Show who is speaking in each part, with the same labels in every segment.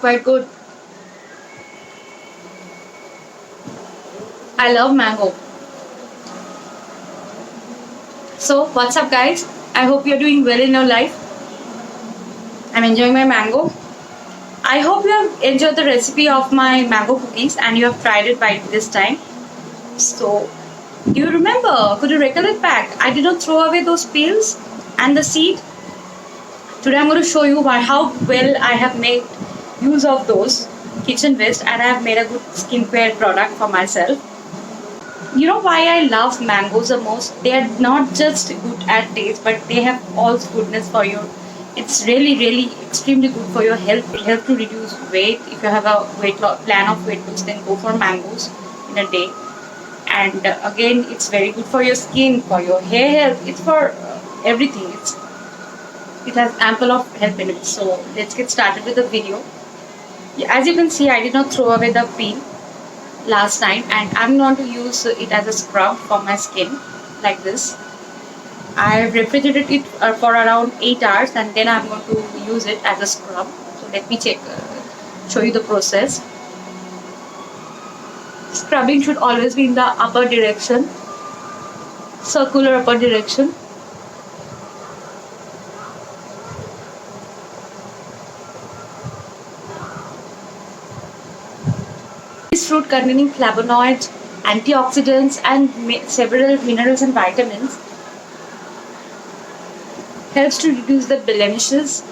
Speaker 1: quite good. I love mango. So, what's up, guys? I hope you're doing well in your life. I'm enjoying my mango. I hope you have enjoyed the recipe of my mango cookies and you have tried it by this time. So, do you remember? Could you recollect back? I did not throw away those peels and the seed. Today, I'm going to show you how well I have made use of those kitchen waste and I have made a good skincare product for myself. You know why I love mangoes the most? They are not just good at taste, but they have all goodness for you. It's really extremely good for your health. It helps to reduce weight. If you have a weight loss plan of weight loss, then go for mangoes in a day. And again, it's very good for your skin, for your hair health. It's for everything. It has ample of health benefits. So let's get started with the video. As you can see, I did not throw away the peel last night and I'm going to use it as a scrub for my skin like this. I've refrigerated it for around 8 hours and then I'm going to use it as a scrub. So let me show you the process. Scrubbing should always be in the upper direction, circular upper direction. This fruit containing flavonoids, antioxidants and several minerals and vitamins helps to reduce the blemishes,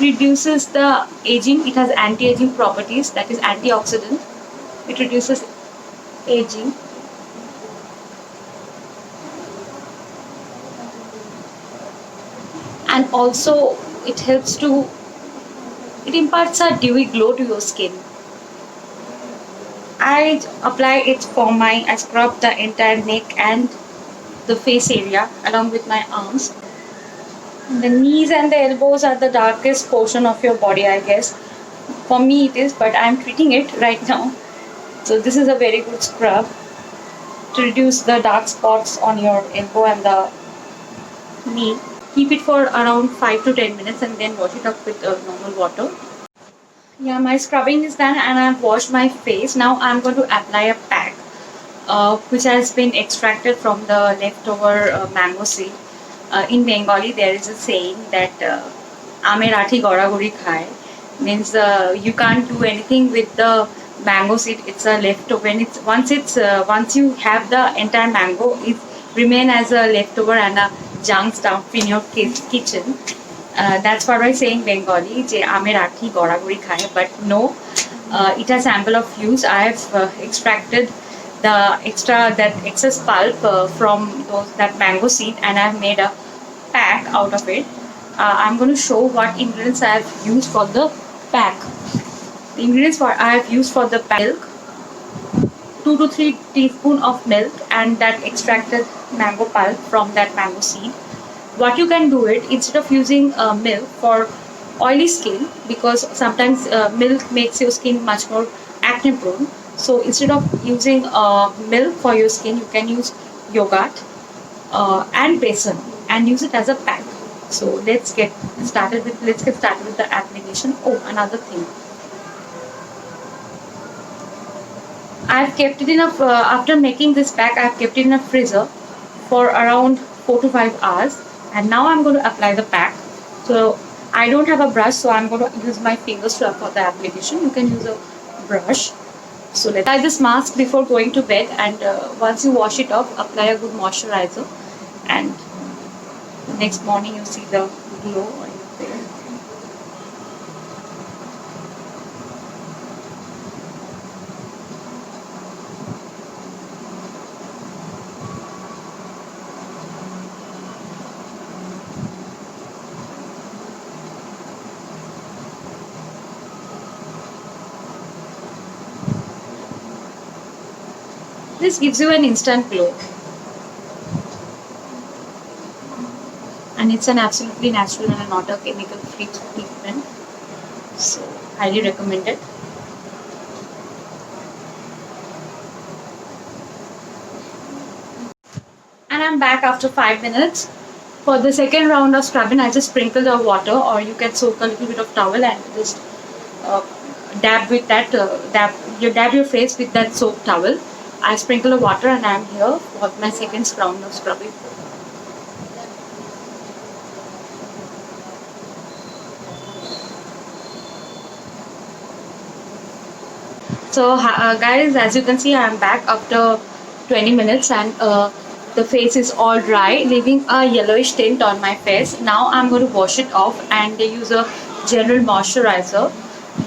Speaker 1: reduces the aging. It has anti-aging properties, that is antioxidant. It reduces aging. And also it imparts a dewy glow to your skin. I scrub the entire neck and the face area along with my arms. The knees and the elbows are the darkest portion of your body, I guess. For me it is, but I am treating it right now. So this is a very good scrub to reduce the dark spots on your elbow and the knee. Keep it for around 5 to 10 minutes and then wash it up with normal water. Yeah, my scrubbing is done and I've washed my face. Now I'm going to apply a pack which has been extracted from the leftover mango seed. In Bengali there is a saying that Ame Rathi Gora Gori Khai, means you can't do anything with the mango seed. It's a leftover. Once you have the entire mango, it remain as a leftover and a junk stuff in your kitchen. That's what I say in Bengali, je Ame Rathi Gora Gori Khai. But no, it has ample of use. I have extracted that excess pulp from that mango seed and I've made a pack out of it. I'm going to show what ingredients I have used for the pack. The ingredients I have used for the pack: milk, 2 to 3 teaspoons of milk and that extracted mango pulp from that mango seed. What you can do it, instead of using milk for oily skin, because sometimes milk makes your skin much more acne prone. So instead of using milk for your skin, you can use yogurt and besan and use it as a pack. So let's get started with the application. Oh, another thing. I've kept it in after making this pack, I've kept it in a freezer for around 4 to 5 hours. And now I'm going to apply the pack. So I don't have a brush, so I'm going to use my fingers for the application. You can use a brush. So let's apply this mask before going to bed, and once you wash it off, apply a good moisturizer, and the next morning you see the glow on your face. This gives you an instant glow. And it's an absolutely natural and not a chemical free treatment. So, highly recommended. And I'm back after 5 minutes. For the second round of scrubbing, I just sprinkle the water, or you can soak a little bit of towel and just uh, dab with that. Dab your face with that soap towel. I sprinkle the water, and I'm here for my second round of scrubbing. So, guys, as you can see, I'm back after 20 minutes, and the face is all dry, leaving a yellowish tint on my face. Now, I'm going to wash it off and use a general moisturizer.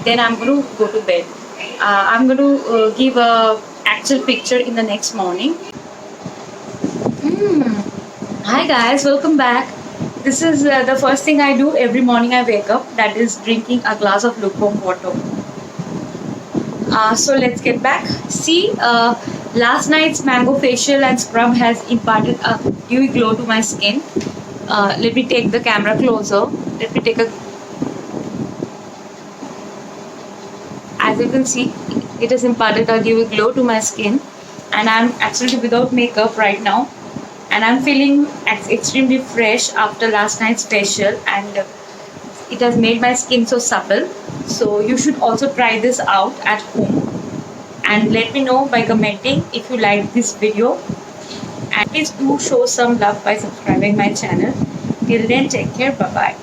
Speaker 1: Then, I'm going to go to bed. I'm going to give a actual picture in the next morning. Hi, guys, welcome back. This is the first thing I do every morning I wake up, that is drinking a glass of lukewarm water. So let's get back. See, last night's mango facial and scrub has imparted a dewy glow to my skin. Let me take the camera closer. Let me take a. As you can see, it has imparted a dewy glow to my skin, and I'm actually without makeup right now, and I'm feeling extremely fresh after last night's facial, and it has made my skin so supple. So you should also try this out at home, and let me know by commenting if you like this video, and please do show some love by subscribing my channel. Till then, take care. Bye bye.